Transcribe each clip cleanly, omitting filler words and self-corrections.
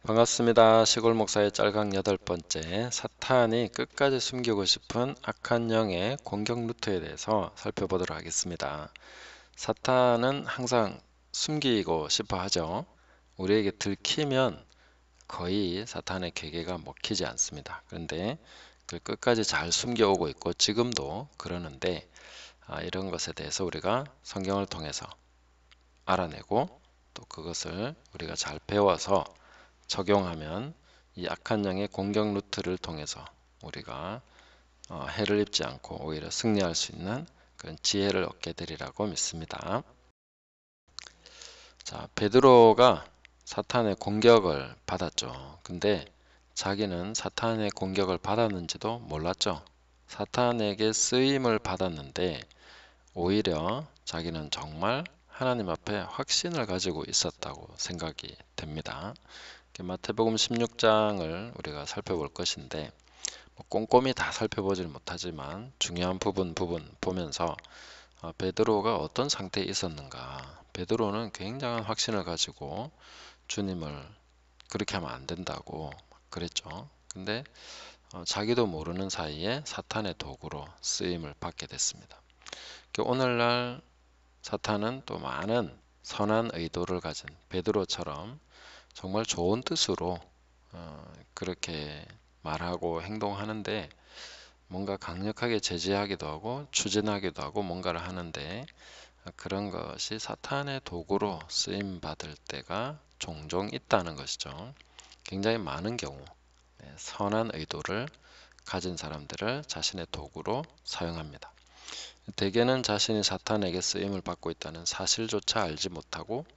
반갑습니다. 시골 목사의 짤강 8번째, 사탄이 끝까지 숨기고 싶은 악한 영의 공격 루트에 대해서 살펴보도록 하겠습니다. 사탄은 항상 숨기고 싶어 하죠. 우리에게 들키면 거의 사탄의 계계가 먹히지 않습니다. 그런데 그 끝까지 잘 숨겨오고 있고 지금도 그러는데, 이런 것에 대해서 우리가 성경을 통해서 알아내고 또 그것을 우리가 잘 배워서 적용하면 이 악한 영의 공격 루트를 통해서 우리가 해를 입지 않고 오히려 승리할 수 있는 그런 지혜를 얻게 되리라고 믿습니다. 자, 베드로가 사탄의 공격을 받았죠. 근데 자기는 사탄의 공격을 받았는지도 몰랐죠. 사탄에게 쓰임을 받았는데 오히려 자기는 정말 하나님 앞에 확신을 가지고 있었다고 생각이 됩니다. 마태복음 16장을 우리가 살펴볼 것인데 꼼꼼히 다 살펴보질 못하지만 중요한 부분 보면서 베드로가 어떤 상태에 있었는가. 베드로는 굉장한 확신을 가지고 주님을 그렇게 하면 안 된다고 그랬죠. 근데 자기도 모르는 사이에 사탄의 도구로 쓰임을 받게 됐습니다. 오늘날 사탄은 또 많은 선한 의도를 가진 베드로처럼 정말 좋은 뜻으로 그렇게 말하고 행동하는데 뭔가 강력하게 제지하기도 하고 추진하기도 하고 뭔가를 하는데 그런 것이 사탄의 도구로 쓰임 받을 때가 종종 있다는 것이죠. 굉장히 많은 경우 선한 의도를 가진 사람들을 자신의 도구로 사용합니다. 대개는 자신이 사탄에게 쓰임을 받고 있다는 사실조차 알지 못하고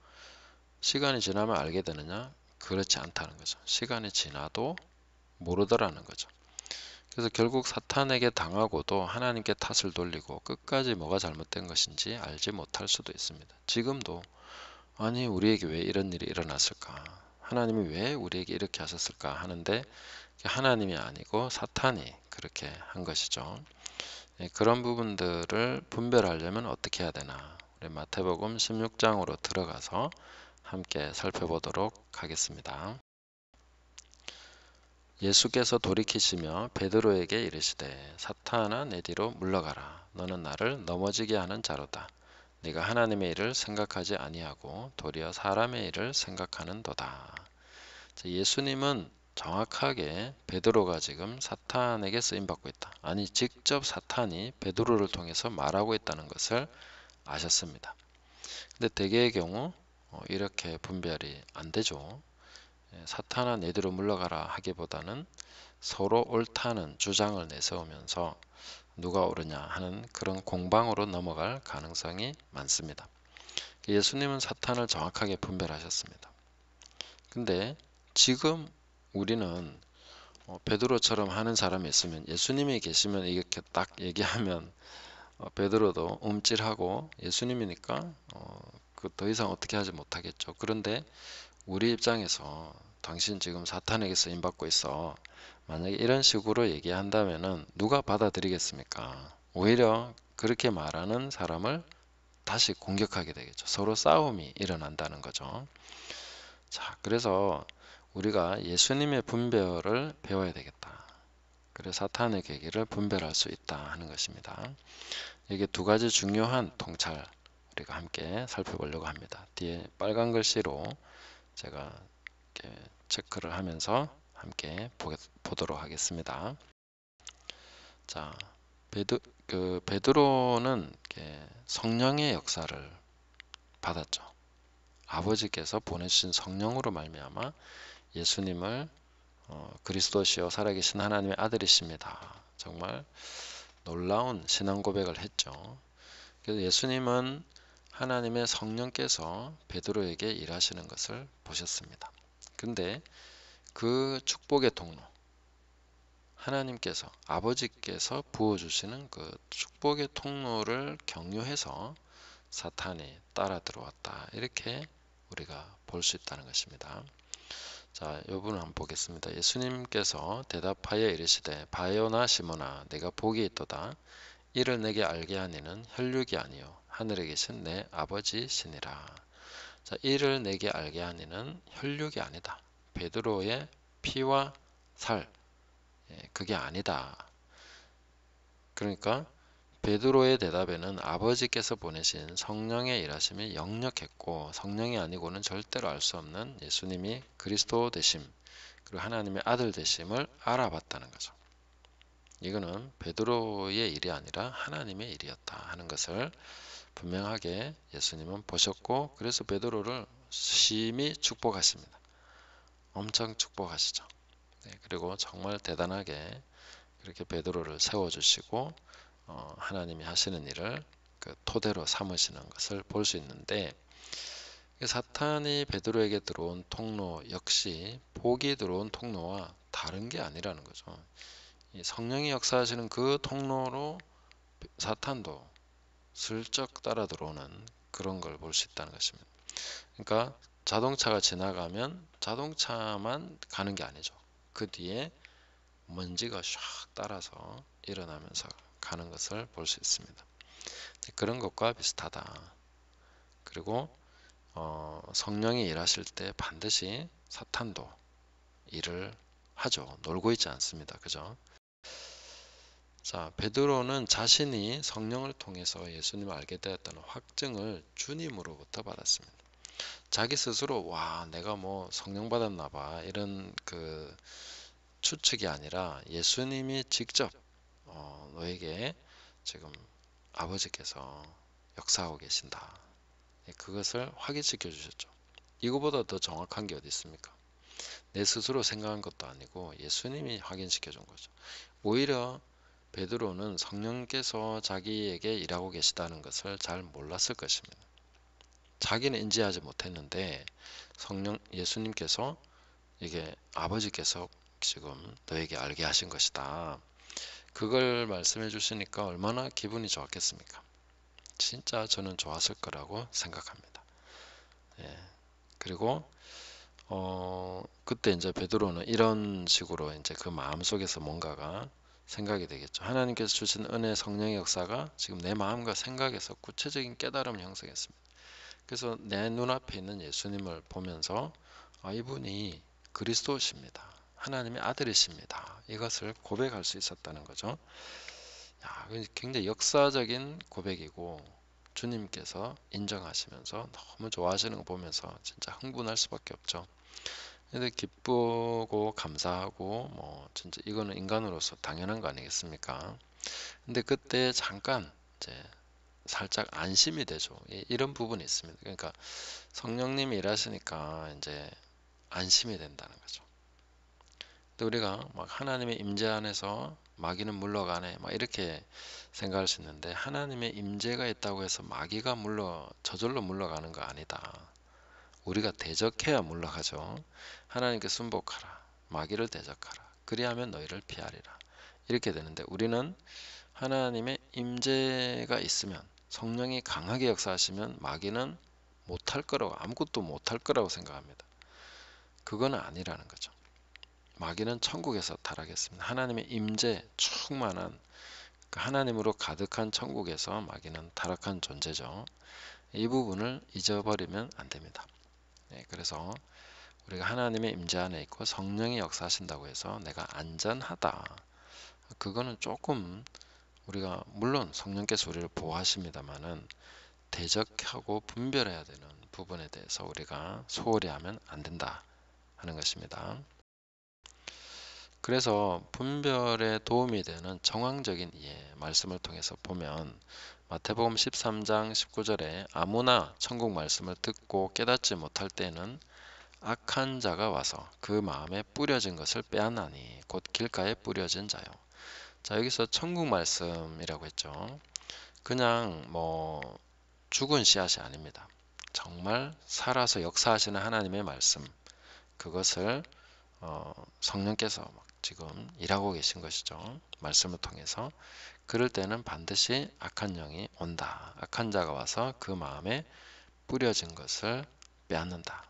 시간이 지나면 알게 되느냐? 그렇지 않다는 거죠. 시간이 지나도 모르더라는 거죠. 그래서 결국 사탄에게 당하고도 하나님께 탓을 돌리고 끝까지 뭐가 잘못된 것인지 알지 못할 수도 있습니다. 지금도 아니 우리에게 왜 이런 일이 일어났을까? 하나님이 왜 우리에게 이렇게 하셨을까? 하는데 하나님이 아니고 사탄이 그렇게 한 것이죠. 그런 부분들을 분별하려면 어떻게 해야 되나? 우리 마태복음 16장으로 들어가서 함께 살펴보도록 하겠습니다. 예수께서 돌이키시며 베드로에게 이르시되 사탄아 내 뒤로 물러가라. 너는 나를 넘어지게 하는 자로다. 네가 하나님의 일을 생각하지 아니하고 도리어 사람의 일을 생각하는도다. 예수님은 정확하게 베드로가 지금 사탄에게 쓰임받고 있다. 아니 직접 사탄이 베드로를 통해서 말하고 있다는 것을 아셨습니다. 근데 대개의 경우 이렇게 분별이 안 되죠. 사탄아 내 뒤로 물러가라 하기보다는 서로 옳다는 주장을 내세우면서 누가 옳으냐 하는 그런 공방으로 넘어갈 가능성이 많습니다. 예수님은 사탄을 정확하게 분별하셨습니다. 근데 지금 우리는 베드로처럼 하는 사람이 있으면 예수님이 계시면 이렇게 딱 얘기하면 베드로도 움찔하고 예수님이니까 그 더 이상 어떻게 하지 못하겠죠. 그런데 우리 입장에서 당신 지금 사탄에게 쓰임받고 있어. 만약에 이런 식으로 얘기한다면은 누가 받아들이겠습니까? 오히려 그렇게 말하는 사람을 다시 공격하게 되겠죠. 서로 싸움이 일어난다는 거죠. 자, 그래서 우리가 예수님의 분별을 배워야 되겠다. 그래서 사탄의 계기를 분별할 수 있다 하는 것입니다. 이게 두 가지 중요한 통찰 우리가 함께 살펴보려고 합니다. 뒤에 빨간 글씨로 제가 이렇게 체크를 하면서 함께 보도록 하겠습니다. 자, 베드로는 성령의 역사를 받았죠. 아버지께서 보내주신 성령으로 말미암아 예수님을 그리스도시요 살아계신 하나님의 아들이십니다. 정말 놀라운 신앙 고백을 했죠. 그래서 예수님은 하나님의 성령께서 베드로에게 일하시는 것을 보셨습니다. 근데 그 축복의 통로, 하나님께서 아버지께서 부어주시는 그 축복의 통로를 경유해서 사탄이 따라 들어왔다. 이렇게 우리가 볼 수 있다는 것입니다. 자, 이 부분 한번 보겠습니다. 예수님께서 대답하여 이르시되 바요나 시몬아 내가 복이 있도다. 이를 내게 알게 하니는 혈육이 아니요 하늘에 계신 내 아버지시니라. 자, 이를 내게 알게 하니는 혈육이 아니다. 베드로의 피와 살, 그게 아니다. 그러니까 베드로의 대답에는 아버지께서 보내신 성령의 일하심이 역력했고 성령이 아니고는 절대로 알 수 없는 예수님이 그리스도 되심, 그리고 하나님의 아들 되심을 알아봤다는 거죠. 이거는 베드로의 일이 아니라 하나님의 일이었다 하는 것을 분명하게 예수님은 보셨고, 그래서 베드로를 심히 축복하십니다. 엄청 축복하시죠. 그리고 정말 대단하게 그렇게 베드로를 세워주시고 하나님이 하시는 일을 그 토대로 삼으시는 것을 볼 수 있는데, 사탄이 베드로에게 들어온 통로 역시 복이 들어온 통로와 다른 게 아니라는 거죠. 이 성령이 역사하시는 그 통로로 사탄도 슬쩍 따라 들어오는 그런 걸 볼 수 있다는 것입니다. 그러니까 자동차가 지나가면 자동차만 가는 게 아니죠. 그 뒤에 먼지가 샥 따라서 일어나면서 가는 것을 볼 수 있습니다. 그런 것과 비슷하다. 그리고 성령이 일하실 때 반드시 사탄도 일을 하죠. 놀고 있지 않습니다. 그죠? 자, 베드로는 자신이 성령을 통해서 예수님을 알게 되었다는 확증을 주님으로부터 받았습니다. 자기 스스로 와, 내가 뭐 성령 받았나 봐, 이런 그 추측이 아니라 예수님이 직접 너에게 지금 아버지께서 역사하고 계신다, 그것을 확인시켜 주셨죠. 이거보다 더 정확한 게 어디 있습니까? 내 스스로 생각한 것도 아니고 예수님이 확인시켜 준 거죠. 오히려 베드로는 성령께서 자기에게 일하고 계시다는 것을 잘 몰랐을 것입니다. 자기는 인지하지 못했는데 예수님께서 이게 아버지께서 지금 너에게 알게 하신 것이다, 그걸 말씀해 주시니까 얼마나 기분이 좋았겠습니까? 진짜 저는 좋았을 거라고 생각합니다. 그리고 그때 이제 베드로는 이런 식으로 이제 그 마음 속에서 뭔가가 생각이 되겠죠. 하나님께서 주신 은혜, 성령의 역사가 지금 내 마음과 생각에서 구체적인 깨달음을 형성했습니다. 그래서 내 눈앞에 있는 예수님을 보면서 이분이 그리스도십니다, 하나님의 아들이십니다, 이것을 고백할 수 있었다는 거죠. 야, 굉장히 역사적인 고백이고 주님께서 인정하시면서 너무 좋아하시는 거 보면서 진짜 흥분할 수밖에 없죠. 근데 기쁘고 감사하고 뭐 진짜 이거는 인간으로서 당연한 거 아니겠습니까? 근데 그때 잠깐 이제 살짝 안심이 되죠. 이런 부분이 있습니다. 그러니까 성령님이 일하시니까 이제 안심이 된다는 거죠. 근데 우리가 막 하나님의 임재 안에서 마귀는 물러가네, 막 이렇게 생각할 수 있는데, 하나님의 임재가 있다고 해서 마귀가 저절로 물러가는 거 아니다. 우리가 대적해야 물러가죠. 하나님께 순복하라, 마귀를 대적하라, 그리하면 너희를 피하리라, 이렇게 되는데, 우리는 하나님의 임재가 있으면, 성령이 강하게 역사하시면 마귀는 못할 거라고, 아무것도 못할 거라고 생각합니다. 그건 아니라는 거죠. 마귀는 천국에서 타락했습니다. 하나님의 임재 충만한 하나님으로 가득한 천국에서 마귀는 타락한 존재죠. 이 부분을 잊어버리면 안 됩니다. 그래서 우리가 하나님의 임재 안에 있고 성령이 역사하신다고 해서 내가 안전하다, 그거는 조금 우리가, 물론 성령께서 우리를 보호하십니다만은 대적하고 분별해야 되는 부분에 대해서 우리가 소홀히 하면 안 된다 하는 것입니다. 그래서 분별에 도움이 되는 정황적인 이해, 말씀을 통해서 보면 마태복음 13장 19절에 아무나 천국 말씀을 듣고 깨닫지 못할 때는 악한 자가 와서 그 마음에 뿌려진 것을 빼앗나니 곧 길가에 뿌려진 자요. 자, 여기서 천국 말씀이라고 했죠. 그냥 뭐 죽은 씨앗이 아닙니다. 정말 살아서 역사하시는 하나님의 말씀, 그것을 성령께서 지금 일하고 계신 것이죠. 말씀을 통해서. 그럴 때는 반드시 악한 영이 온다. 악한 자가 와서 그 마음에 뿌려진 것을 빼앗는다.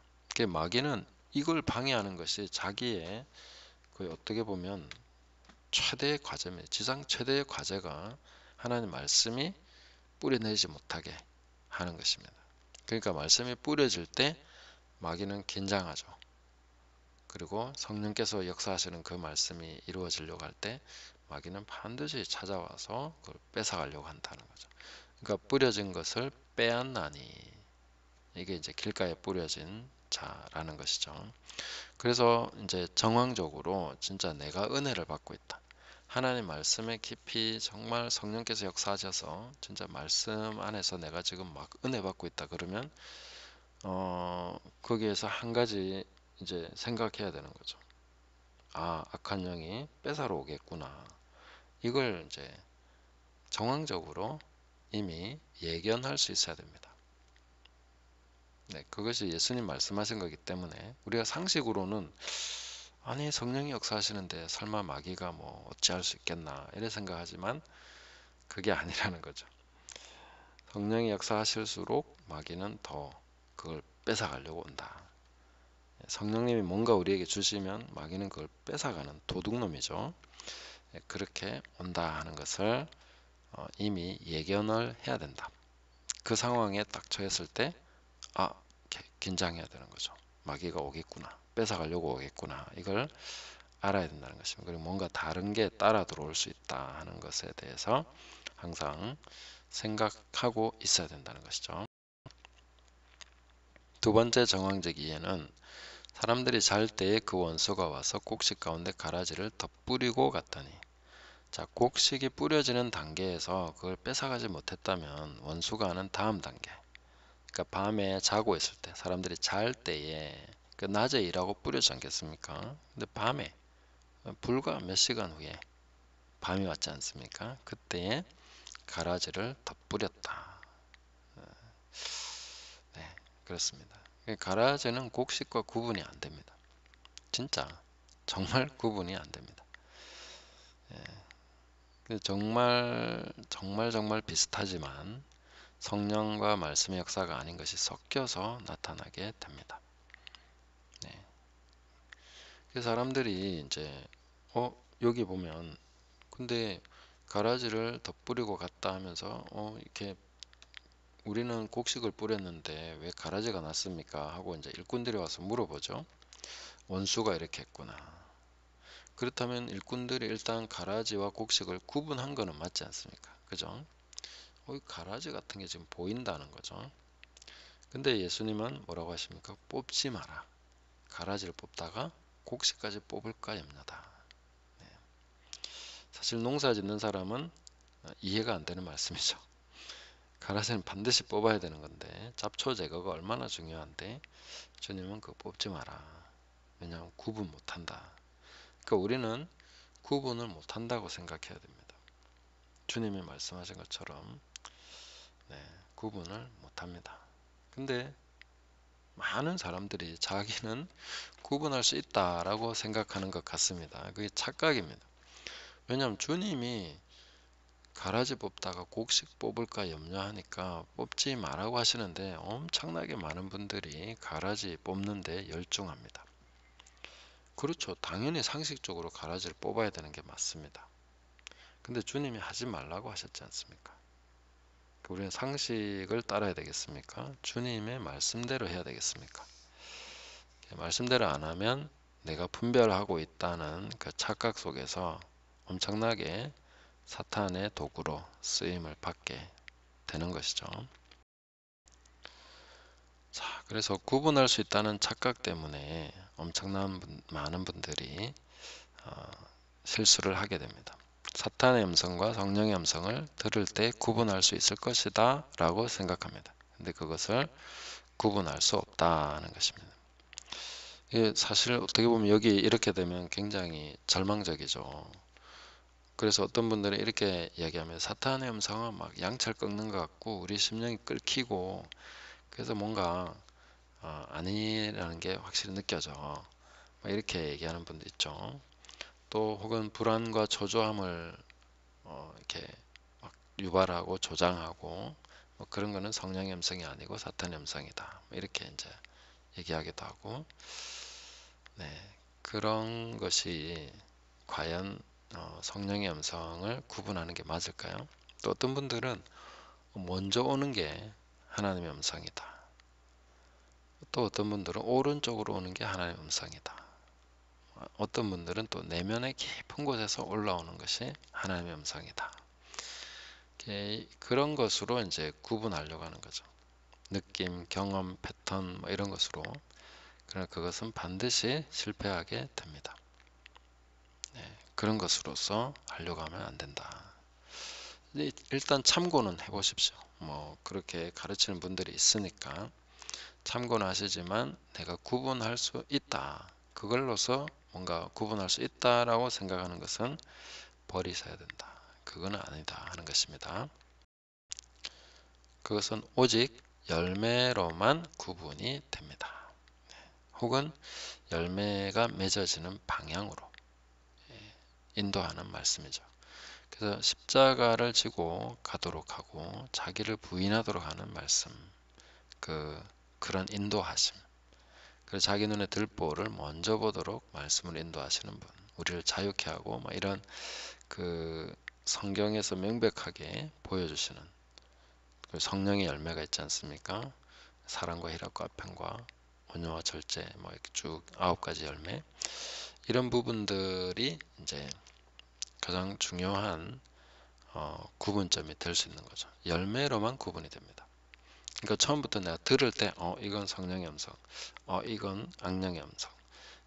마귀는 이걸 방해하는 것이 자기의 거의 어떻게 보면 최대의 과제입니다. 지상 최대의 과제가 하나님 말씀이 뿌려내지 못하게 하는 것입니다. 그러니까 말씀이 뿌려질 때 마귀는 긴장하죠. 그리고 성령께서 역사하시는 그 말씀이 이루어지려고 할 때 마귀는 반드시 찾아와서 그걸 뺏어가려고 한다는 거죠. 그러니까 뿌려진 것을 빼앗나니, 이게 이제 길가에 뿌려진 자라는 것이죠. 그래서 이제 정황적으로 진짜 내가 은혜를 받고 있다, 하나님 말씀에 깊이 정말 성령께서 역사하셔서 진짜 말씀 안에서 내가 지금 막 은혜 받고 있다 그러면 거기에서 한 가지 이제 생각해야 되는 거죠. 아, 악한 영이 뺏어러 오겠구나. 이걸 이제 정황적으로 이미 예견할 수 있어야 됩니다. 네, 그것이 예수님 말씀하신 거기 때문에 우리가 상식으로는 아니 성령이 역사하시는데 설마 마귀가 뭐 어찌할 수 있겠나 이래 생각하지만 그게 아니라는 거죠. 성령이 역사하실수록 마귀는 더 그걸 뺏어가려고 온다. 성령님이 뭔가 우리에게 주시면 마귀는 그걸 뺏어가는 도둑놈이죠. 그렇게 온다 하는 것을 이미 예견을 해야 된다. 그 상황에 딱 처했을 때 긴장해야 되는 거죠. 마귀가 오겠구나, 뺏어가려고 오겠구나, 이걸 알아야 된다는 것입니다. 그리고 뭔가 다른 게 따라 들어올 수 있다 하는 것에 대해서 항상 생각하고 있어야 된다는 것이죠. 두 번째 정황적 이해는 사람들이 잘 때에 그 원수가 와서 곡식 가운데 가라지를 덧뿌리고 갔더니, 자, 곡식이 뿌려지는 단계에서 그걸 뺏어가지 못했다면 원수가 하는 다음 단계, 그러니까 밤에 자고 있을 때, 사람들이 잘 때에 그 낮에 일하고 뿌려지 않겠습니까? 근데 밤에 불과 몇 시간 후에 밤이 왔지 않습니까? 그때에 가라지를 덧뿌렸다. 네, 그렇습니다. 가라지는 곡식과 구분이 안 됩니다. 진짜 정말 구분이 안 됩니다. 정말 비슷하지만 성령과 말씀의 역사가 아닌 것이 섞여서 나타나게 됩니다. 네. 그래서 사람들이 이제 여기 보면 근데 가라지를 덧뿌리고 갔다 하면서 이렇게 우리는 곡식을 뿌렸는데 왜 가라지가 났습니까? 하고 이제 일꾼들이 와서 물어보죠. 원수가 이렇게 했구나. 그렇다면 일꾼들이 일단 가라지와 곡식을 구분한 거는 맞지 않습니까? 그죠? 가라지 같은 게 지금 보인다는 거죠. 근데 예수님은 뭐라고 하십니까? 뽑지 마라. 가라지를 뽑다가 곡식까지 뽑을까 염려다. 네. 사실 농사 짓는 사람은 이해가 안 되는 말씀이죠. 가라지는 반드시 뽑아야 되는 건데 잡초 제거가 얼마나 중요한데 주님은 그거 뽑지 마라. 왜냐하면 구분 못한다. 그러니까 우리는 구분을 못한다고 생각해야 됩니다. 주님이 말씀하신 것처럼 구분을 못합니다. 근데 많은 사람들이 자기는 구분할 수 있다라고 생각하는 것 같습니다. 그게 착각입니다. 왜냐하면 주님이 가라지 뽑다가 곡식 뽑을까 염려하니까 뽑지 말라고 하시는데 엄청나게 많은 분들이 가라지 뽑는데 열중합니다. 그렇죠. 당연히 상식적으로 가라지를 뽑아야 되는 게 맞습니다. 근데 주님이 하지 말라고 하셨지 않습니까? 우리는 상식을 따라야 되겠습니까? 주님의 말씀대로 해야 되겠습니까? 말씀대로 안 하면 내가 분별하고 있다는 그 착각 속에서 엄청나게 사탄의 도구로 쓰임을 받게 되는 것이죠. 자, 그래서 구분할 수 있다는 착각 때문에 많은 분들이 실수를 하게 됩니다. 사탄의 음성과 성령의 음성을 들을 때 구분할 수 있을 것이다 라고 생각합니다. 근데 그것을 구분할 수 없다는 것입니다. 이게 사실 어떻게 보면 여기 이렇게 되면 굉장히 절망적이죠. 그래서 어떤 분들은 이렇게 이야기하면 사탄의 음성은 막 양철 꺾는 것 같고 우리 심령이 끓기고 그래서 뭔가 아니라는 게 확실히 느껴져. 이렇게 얘기하는 분도 있죠. 또 혹은 불안과 초조함을 이렇게 막 유발하고 조장하고 그런 거는 성령의 음성이 아니고 사탄의 음성이다. 이렇게 이제 얘기하기도 하고, 그런 것이 과연 성령의 음성을 구분하는 게 맞을까요? 또 어떤 분들은 먼저 오는 게 하나님의 음성이다. 또 어떤 분들은 오른쪽으로 오는 게 하나님의 음성이다. 어떤 분들은 또 내면의 깊은 곳에서 올라오는 것이 하나님의 음성이다. 그런 것으로 이제 구분하려고 하는 거죠. 느낌, 경험, 패턴 뭐 이런 것으로. 그러나 그것은 반드시 실패하게 됩니다. 그런 것으로서 하려고 하면 안 된다. 일단 참고는 해보십시오. 뭐 그렇게 가르치는 분들이 있으니까 참고는 하시지만 내가 구분할 수 있다. 그걸로서 뭔가 구분할 수 있다라고 생각하는 것은 버리셔야 된다. 그거는 아니다 하는 것입니다. 그것은 오직 열매로만 구분이 됩니다. 혹은 열매가 맺어지는 방향으로 인도하는 말씀이죠. 그래서 십자가를 지고 가도록 하고 자기를 부인하도록 하는 말씀, 그런 인도하심. 그래서 자기 눈에 들보를 먼저 보도록 말씀을 인도하시는 분, 우리를 자유케 하고 막 이런 그 성경에서 명백하게 보여주시는 그 성령의 열매가 있지 않습니까? 사랑과 희락과 화평과 온유와 절제, 뭐 이렇게 쭉 9가지 열매. 이런 부분들이 이제 가장 중요한 구분점이 될 수 있는 거죠. 열매로만 구분이 됩니다. 그러니까 처음부터 내가 들을 때 이건 성령의 음성, 이건 악령의 음성,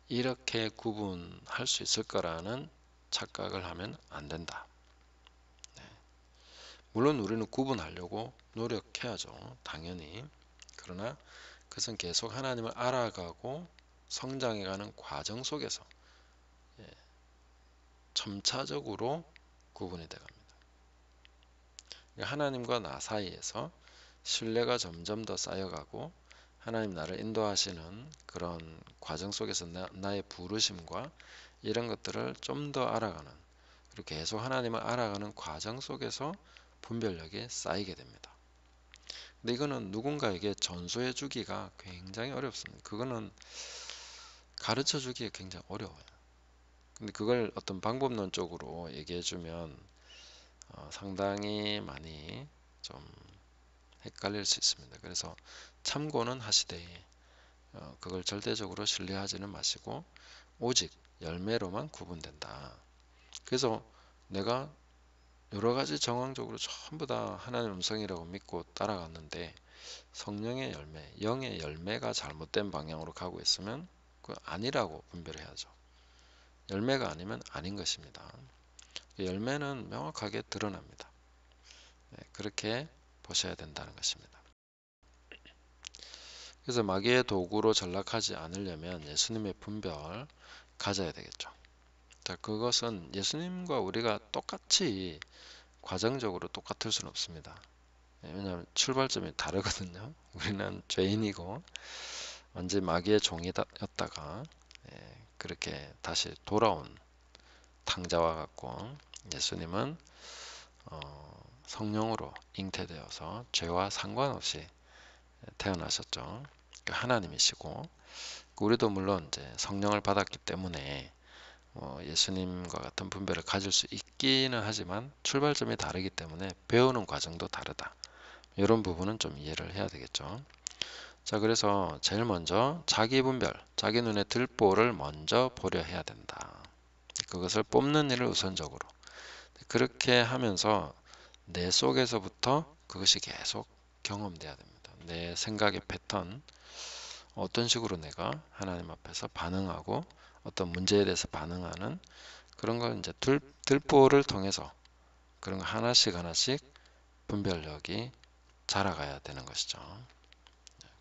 이렇게 구분할 수 있을 거라는 착각을 하면 안 된다. 물론 우리는 구분하려고 노력해야죠. 당연히. 그러나 그것은 계속 하나님을 알아가고 성장해가는 과정 속에서 점차적으로 구분이 돼갑니다. 하나님과 나 사이에서 신뢰가 점점 더 쌓여가고 하나님 나를 인도하시는 그런 과정 속에서 나의 부르심과 이런 것들을 좀 더 알아가는, 그리고 계속 하나님을 알아가는 과정 속에서 분별력이 쌓이게 됩니다. 근데 이거는 누군가에게 전수해 주기가 굉장히 어렵습니다. 그거는 가르쳐 주기가 굉장히 어려워요. 근데 그걸 어떤 방법론적으로 얘기해 주면 상당히 많이 좀 헷갈릴 수 있습니다. 그래서 참고는 하시되 그걸 절대적으로 신뢰하지는 마시고 오직 열매로만 구분된다. 그래서 내가 여러 가지 정황적으로 전부 다 하나님의 음성이라고 믿고 따라갔는데 성령의 열매, 영의 열매가 잘못된 방향으로 가고 있으면 그 아니라고 분별해야죠. 열매가 아니면 아닌 것입니다. 열매는 명확하게 드러납니다. 그렇게 보셔야 된다는 것입니다. 그래서 마귀의 도구로 전락하지 않으려면 예수님의 분별 가져야 되겠죠. 자, 그것은 예수님과 우리가 똑같이 과정적으로 똑같을 수는 없습니다. 왜냐하면 출발점이 다르거든요. 우리는 죄인이고 완전 마귀의 종이었다가 그렇게 다시 돌아온 탕자와 같고, 예수님은 성령으로 잉태되어서 죄와 상관없이 태어나셨죠. 하나님이시고 우리도 물론 이제 성령을 받았기 때문에 예수님과 같은 분별을 가질 수 있기는 하지만 출발점이 다르기 때문에 배우는 과정도 다르다. 이런 부분은 좀 이해를 해야 되겠죠. 자, 그래서 제일 먼저 자기 분별, 자기 눈에 들보를 먼저 보려 해야 된다. 그것을 뽑는 일을 우선적으로. 그렇게 하면서 내 속에서부터 그것이 계속 경험돼야 됩니다. 내 생각의 패턴, 어떤 식으로 내가 하나님 앞에서 반응하고 어떤 문제에 대해서 반응하는 그런 걸 이제 들보를 통해서 그런 거 하나씩 하나씩 분별력이 자라가야 되는 것이죠.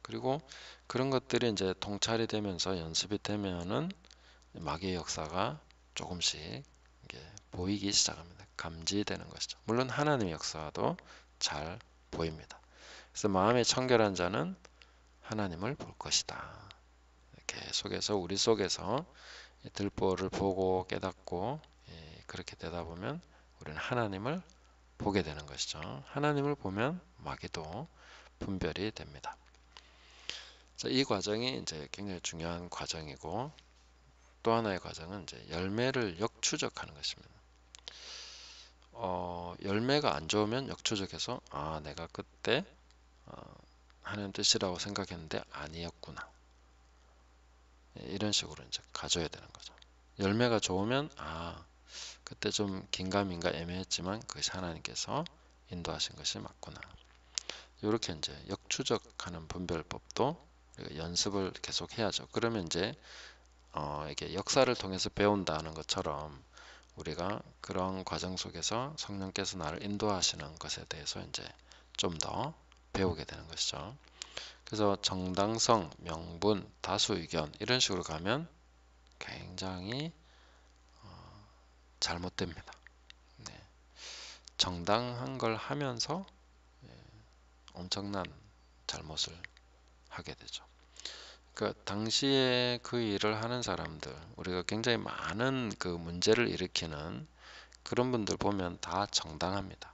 그리고 그런 것들이 이제 통찰이 되면서 연습이 되면은 마귀의 역사가 조금씩 이게 보이기 시작합니다. 감지되는 것이죠. 물론 하나님의 역사도 잘 보입니다. 그래서 마음이 청결한 자는 하나님을 볼 것이다. 계속해서 우리 속에서 들보를 보고 깨닫고 그렇게 되다 보면 우리는 하나님을 보게 되는 것이죠. 하나님을 보면 마귀도 분별이 됩니다. 자, 이 과정이 이제 굉장히 중요한 과정이고, 또 하나의 과정은 이제 열매를 역추적하는 것입니다. 열매가 안 좋으면 역추적해서 내가 그때 하나님 뜻이라고 생각했는데 아니었구나. 이런 식으로 이제 가져야 되는 거죠. 열매가 좋으면 그때 좀 긴가민가 애매했지만 그것이 하나님께서 인도하신 것이 맞구나. 이렇게 이제 역추적하는 분별법도 우리가 연습을 계속 해야죠. 그러면 이제 이게 역사를 통해서 배운다는 것처럼 우리가 그런 과정 속에서 성령께서 나를 인도하시는 것에 대해서 이제 좀 더 배우게 되는 것이죠. 그래서 정당성, 명분, 다수 의견 이런 식으로 가면 굉장히 잘못됩니다. 네. 정당한 걸 하면서 엄청난 잘못을 하게 되죠. 그 당시에 그 일을 하는 사람들, 우리가 굉장히 많은 그 문제를 일으키는 그런 분들 보면 다 정당합니다.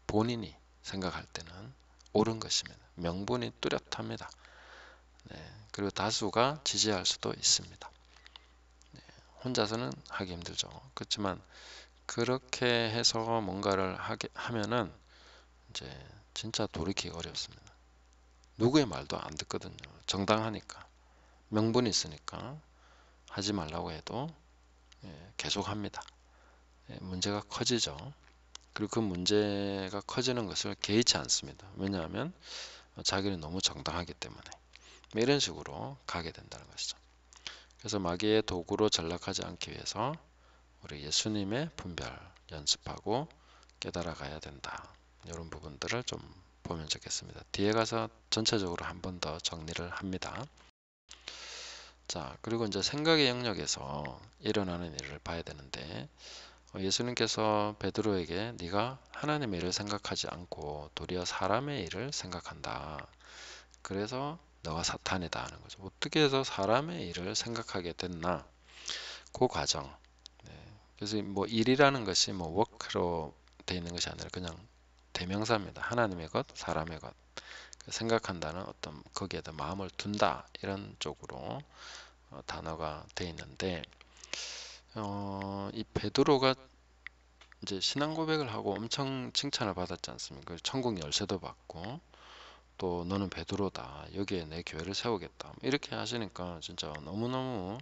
본인이 생각할 때는 옳은 것입니다. 명분이 뚜렷합니다. 네. 그리고 다수가 지지할 수도 있습니다. 네. 혼자서는 하기 힘들죠. 그렇지만 그렇게 해서 뭔가를 하면은 이제 진짜 돌이키기 어렵습니다. 누구의 말도 안 듣거든요. 정당하니까. 명분이 있으니까 하지 말라고 해도 계속 합니다. 문제가 커지죠. 그리고 그 문제가 커지는 것을 개의치 않습니다. 왜냐하면 자기는 너무 정당하기 때문에 이런 식으로 가게 된다는 것이죠. 그래서 마귀의 도구로 전락하지 않기 위해서 우리 예수님의 분별 연습하고 깨달아 가야 된다. 이런 부분들을 좀 보면 좋겠습니다. 뒤에 가서 전체적으로 한 번 더 정리를 합니다. 자, 그리고 이제 생각의 영역에서 일어나는 일을 봐야 되는데 예수님께서 베드로에게 네가 하나님의 일을 생각하지 않고 도리어 사람의 일을 생각한다. 그래서 너가 사탄이다 하는 거죠. 어떻게 해서 사람의 일을 생각하게 됐나? 그 과정. 네. 그래서 뭐 일이라는 것이 뭐 워크로 되어 있는 것이 아니라 그냥 대명사입니다. 하나님의 것, 사람의 것. 생각한다는 어떤 거기에다 마음을 둔다 이런 쪽으로 단어가 되어 있는데 이 베드로가 이제 신앙 고백을 하고 엄청 칭찬을 받았지 않습니까? 천국 열쇠도 받고 또 너는 베드로다. 여기에 내 교회를 세우겠다. 이렇게 하시니까 진짜 너무너무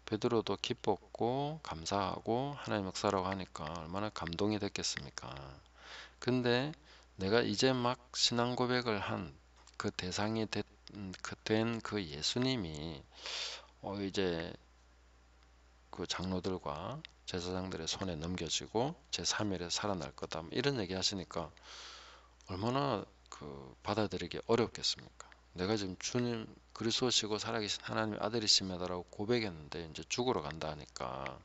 베드로도 기뻤고 감사하고 하나님 역사라고 하니까 얼마나 감동이 됐겠습니까? 근데 내가 이제 막 신앙 고백을 한 그 대상이 된 그 예수님이 이제 그 장로들과 제사장들의 손에 넘겨지고 제3일에 살아날 거다. 이런 얘기 하시니까 얼마나 그 받아들이기 어렵겠습니까? 내가 지금 주님 그리스도시고 살아계신 하나님의 아들이십니다라고 고백했는데 이제 죽으러 간다 하니까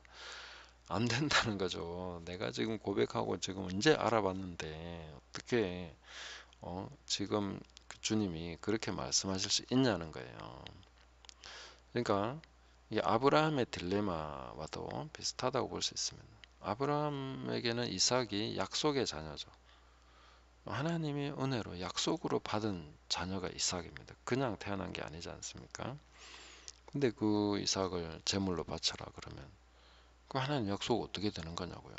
안 된다는 거죠. 내가 지금 고백하고 지금 언제 알아봤는데 어떻게 지금 그 주님이 그렇게 말씀하실 수 있냐는 거예요. 그러니까 이 아브라함의 딜레마와도 비슷하다고 볼 수 있습니다. 아브라함에게는 이삭이 약속의 자녀죠. 하나님이 은혜로 약속으로 받은 자녀가 이삭입니다. 그냥 태어난 게 아니지 않습니까? 근데 그 이삭을 제물로 바쳐라 그러면 그 하나님 약속 어떻게 되는 거냐고요.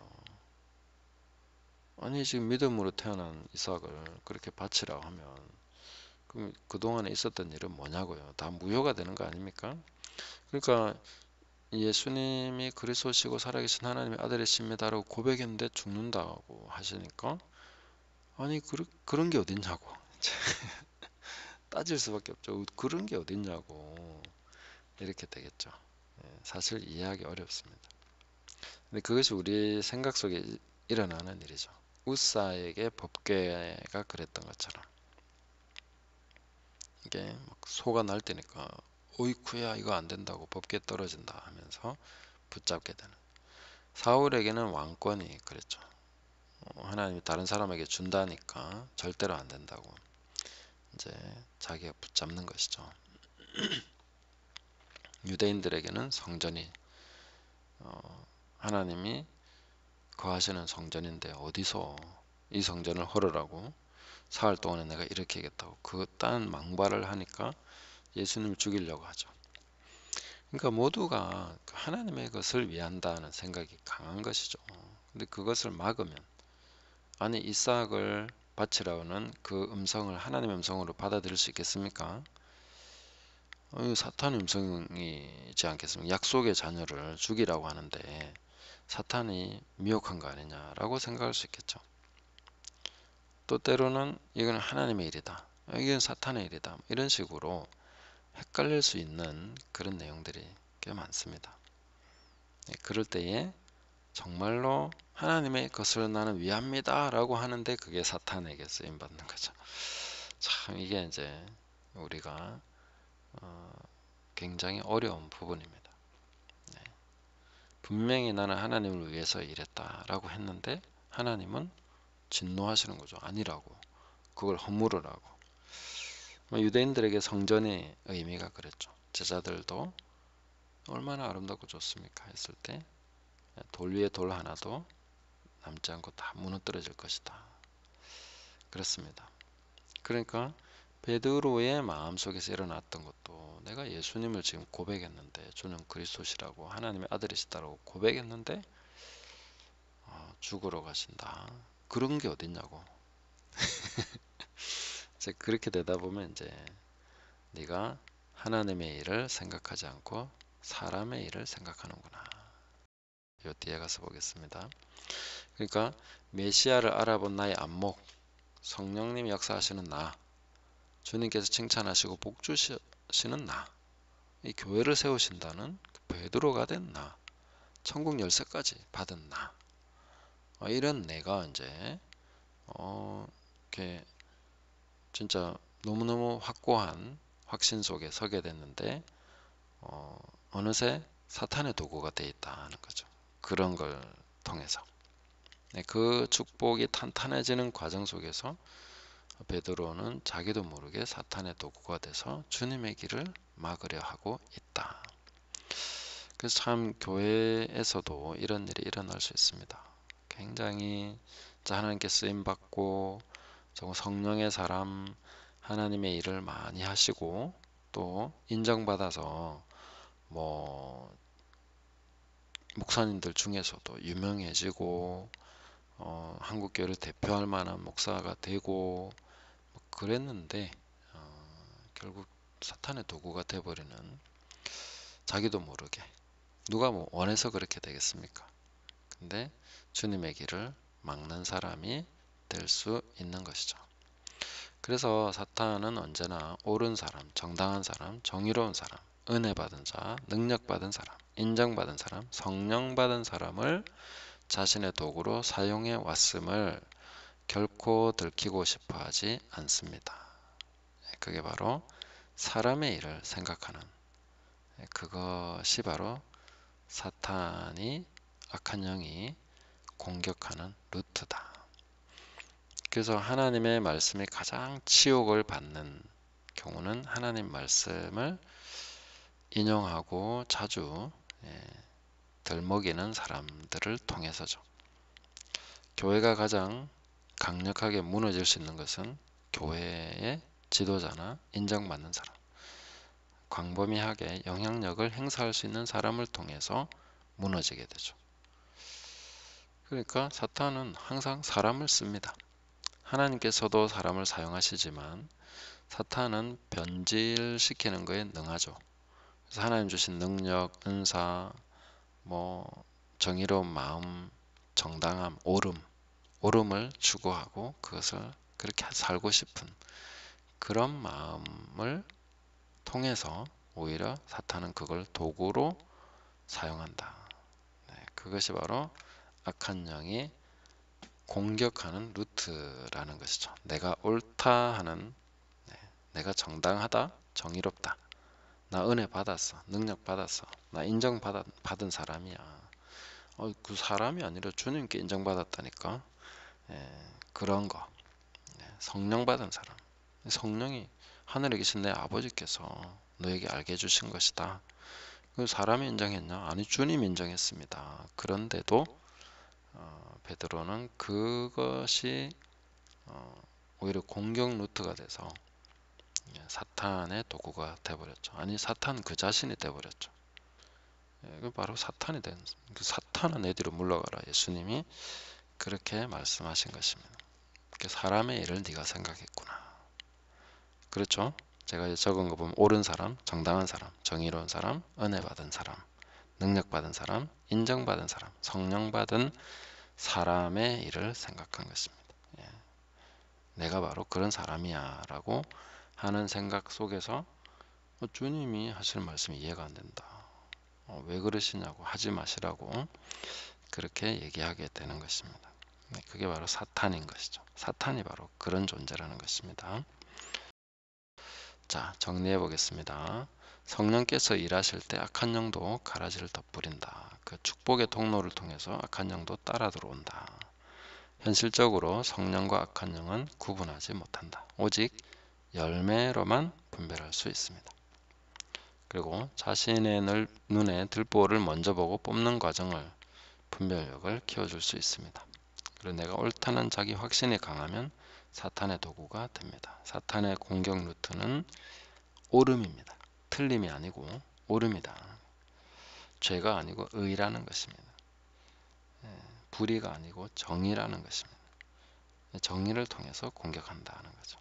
아니 지금 믿음으로 태어난 이삭을 그렇게 바치라고 하면 그럼 그동안에 있었던 일은 뭐냐고요. 다 무효가 되는 거 아닙니까? 그러니까 예수님이 그리스도시고 살아계신 하나님의 아들이십니다라고 고백했는데 죽는다고 하시니까 아니 그런 게 어딨냐고 따질 수밖에 없죠. 그런 게 어딨냐고 이렇게 되겠죠. 사실 이해하기 어렵습니다. 근데 그것이 우리 생각 속에 일어나는 일이죠. 우사에게 법궤가 그랬던 것처럼 이게 막 소가 날 때니까 어이쿠야 이거 안 된다고 법궤 떨어진다 하면서 붙잡게 되는 사울에게는 왕권이 그랬죠. 하나님이 다른 사람에게 준다니까 절대로 안 된다고 이제 자기가 붙잡는 것이죠. 유대인들에게는 성전이 하나님이 거하시는 성전인데 어디서 이 성전을 헐으라고 사흘 동안에 내가 이렇게 하겠다고 그딴 망발을 하니까 예수님을 죽이려고 하죠. 그러니까 모두가 하나님의 것을 위한다는 생각이 강한 것이죠. 근데 그것을 막으면 아니 이삭을 바치라는 그 음성을 하나님의 음성으로 받아들일 수 있겠습니까? 사탄의 음성이지 않겠습니까? 약속의 자녀를 죽이라고 하는데 사탄이 미혹한 거 아니냐라고 생각할 수 있겠죠. 또 때로는 이건 하나님의 일이다, 이건 사탄의 일이다, 이런 식으로 헷갈릴 수 있는 그런 내용들이 꽤 많습니다. 그럴 때에 정말로 하나님의 것을 나는 위합니다 라고 하는데 그게 사탄에게 쓰임 받는 거죠. 참 이게 이제 우리가 굉장히 어려운 부분입니다. 분명히 나는 하나님을 위해서 일했다라고 했는데 하나님은 진노하시는 거죠. 아니라고, 그걸 허물으라고. 유대인들에게 성전의 의미가 그랬죠. 제자들도 얼마나 아름답고 좋습니까 했을 때 돌 위에 돌 하나도 남지 않고 다 무너뜨려질 것이다 그렇습니다. 그러니까 베드로의 마음속에서 일어났던 것도, 내가 예수님을 지금 고백했는데, 주는 그리스도시라고 하나님의 아들이시다라고 고백했는데 죽으러 가신다, 그런 게 어딨냐고. 이제 그렇게 되다 보면 이제 네가 하나님의 일을 생각하지 않고 사람의 일을 생각하는구나. 요 뒤에 가서 보겠습니다. 그러니까 메시아를 알아본 나의 안목, 성령님이 역사하시는 나, 주님께서 칭찬하시고 복 주시는 나, 이 교회를 세우신다는 베드로가 된 나, 천국 열쇠까지 받은 나, 이런 내가 이제 이렇게 진짜 너무너무 확고한 확신 속에 서게 됐는데 어느새 사탄의 도구가 돼 있다는 거죠. 그런 걸 통해서 그 축복이 탄탄해지는 과정 속에서 베드로는 자기도 모르게 사탄의 도구가 돼서 주님의 길을 막으려 하고 있다. 그래서 참 교회에서도 이런 일이 일어날 수 있습니다. 굉장히 하나님께 쓰임 받고 정말 성령의 사람, 하나님의 일을 많이 하시고 또 인정받아서 뭐 목사님들 중에서도 유명해지고 한국 교회를 대표할 만한 목사가 되고 그랬는데 결국 사탄의 도구가 돼버리는, 자기도 모르게, 누가 뭐 원해서 그렇게 되겠습니까? 근데 주님의 길을 막는 사람이 될 수 있는 것이죠. 그래서 사탄은 언제나 옳은 사람, 정당한 사람, 정의로운 사람, 은혜 받은 자, 능력 받은 사람, 인정받은 사람, 성령 받은 사람을 자신의 도구로 사용해 왔음을 결코 들키고 싶어 하지 않습니다. 그게 바로 사람의 일을 생각하는, 그것이 바로 사탄이, 악한 영이 공격하는 루트다. 그래서 하나님의 말씀이 가장 치욕을 받는 경우는 하나님 말씀을 인용하고 자주 들먹이는 사람들을 통해서죠. 교회가 가장 강력하게 무너질 수 있는 것은 교회의 지도자나 인정받는 사람, 광범위하게 영향력을 행사할 수 있는 사람을 통해서 무너지게 되죠. 그러니까 사탄은 항상 사람을 씁니다. 하나님께서도 사람을 사용하시지만 사탄은 변질시키는 거에 능하죠. 그래서 하나님 주신 능력, 은사, 뭐 정의로운 마음, 정당함, 옳음을 추구하고 그것을 그렇게 살고 싶은 그런 마음을 통해서 오히려 사탄은 그걸 도구로 사용한다. 그것이 바로 악한 영이 공격하는 루트라는 것이죠. 내가 옳다 하는, 내가 정당하다, 정의롭다, 나 은혜 받았어, 능력 받았어, 나 인정받은 사람이야. 그 사람이 아니라 주님께 인정받았다니까. 그런 거. 성령 받은 사람. 성령이 하늘에 계신 내 아버지께서 너에게 알게 해주신 것이다. 그 사람이 인정했냐? 아니, 주님이 인정했습니다. 그런데도 베드로는 그것이 오히려 공격 루트가 돼서 사탄의 도구가 되어버렸죠. 아니, 사탄 그 자신이 되어버렸죠. 그 바로 사탄이 된, 그 사탄은 내 뒤로 물러가라, 예수님이 그렇게 말씀하신 것입니다. 사람의 일을 네가 생각했구나. 그렇죠? 제가 적은 거 보면 옳은 사람, 정당한 사람, 정의로운 사람, 은혜 받은 사람, 능력 받은 사람, 인정받은 사람, 성령 받은 사람의 일을 생각한 것입니다. 예, 내가 바로 그런 사람이야 라고 하는 생각 속에서 주님이 하시는 말씀이 이해가 안 된다. 왜 그러시냐고, 하지 마시라고 그렇게 얘기하게 되는 것입니다. 그게 바로 사탄인 것이죠. 사탄이 바로 그런 존재라는 것입니다. 자, 정리해 보겠습니다. 성령께서 일하실 때 악한 영도 가라지를 덧부린다. 그 축복의 통로를 통해서 악한 영도 따라 들어온다. 현실적으로 성령과 악한 영은 구분하지 못한다. 오직 열매로만 분별할 수 있습니다. 그리고 자신의 눈에 들보를 먼저 보고 뽑는 과정을 분별력을 키워줄 수 있습니다. 그리고 내가 옳다는 자기 확신이 강하면 사탄의 도구가 됩니다. 사탄의 공격 루트는 옳음입니다. 틀림이 아니고 옳음이다. 죄가 아니고 의라는 것입니다. 불의가 아니고 정의라는 것입니다. 정의를 통해서 공격한다는 거죠.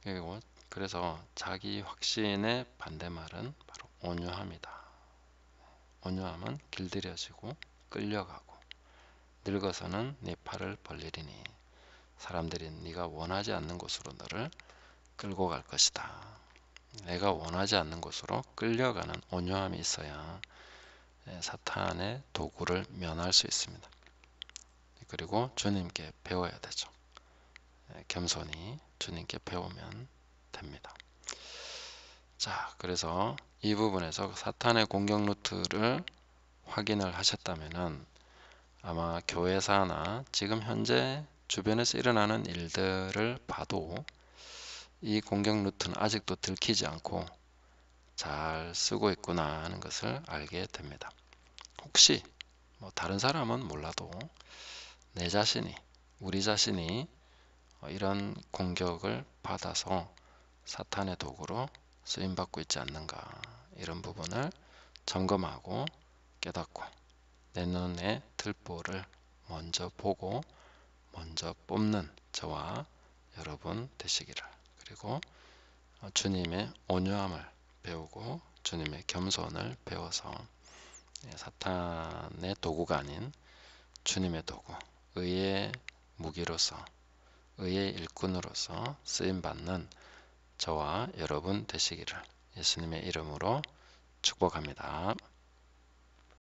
그리고 그래서 자기 확신의 반대말은 바로 온유함이다. 온유함은 길들여지고 끌려가고 늙어서는 네 팔을 벌리리니 사람들이 네가 원하지 않는 곳으로 너를 끌고 갈 것이다. 내가 원하지 않는 곳으로 끌려가는 온유함이 있어야 사탄의 도구를 면할 수 있습니다. 그리고 주님께 배워야 되죠. 겸손히 주님께 배우면 됩니다. 자, 그래서 이 부분에서 사탄의 공격 루트를 확인을 하셨다면은 아마 교회사나 지금 현재 주변에서 일어나는 일들을 봐도 이 공격 루트는 아직도 들키지 않고 잘 쓰고 있구나 하는 것을 알게 됩니다. 혹시 다른 사람은 몰라도 내 자신이, 우리 자신이 이런 공격을 받아서 사탄의 도구로 쓰임받고 있지 않는가, 이런 부분을 점검하고 깨닫고 내 눈에 들보를 먼저 보고 먼저 뽑는 저와 여러분 되시기를, 그리고 주님의 온유함을 배우고 주님의 겸손을 배워서 사탄의 도구가 아닌 주님의 도구, 의의 무기로서, 의의 일꾼으로서 쓰임받는 저와 여러분 되시기를 예수님의 이름으로 축복합니다.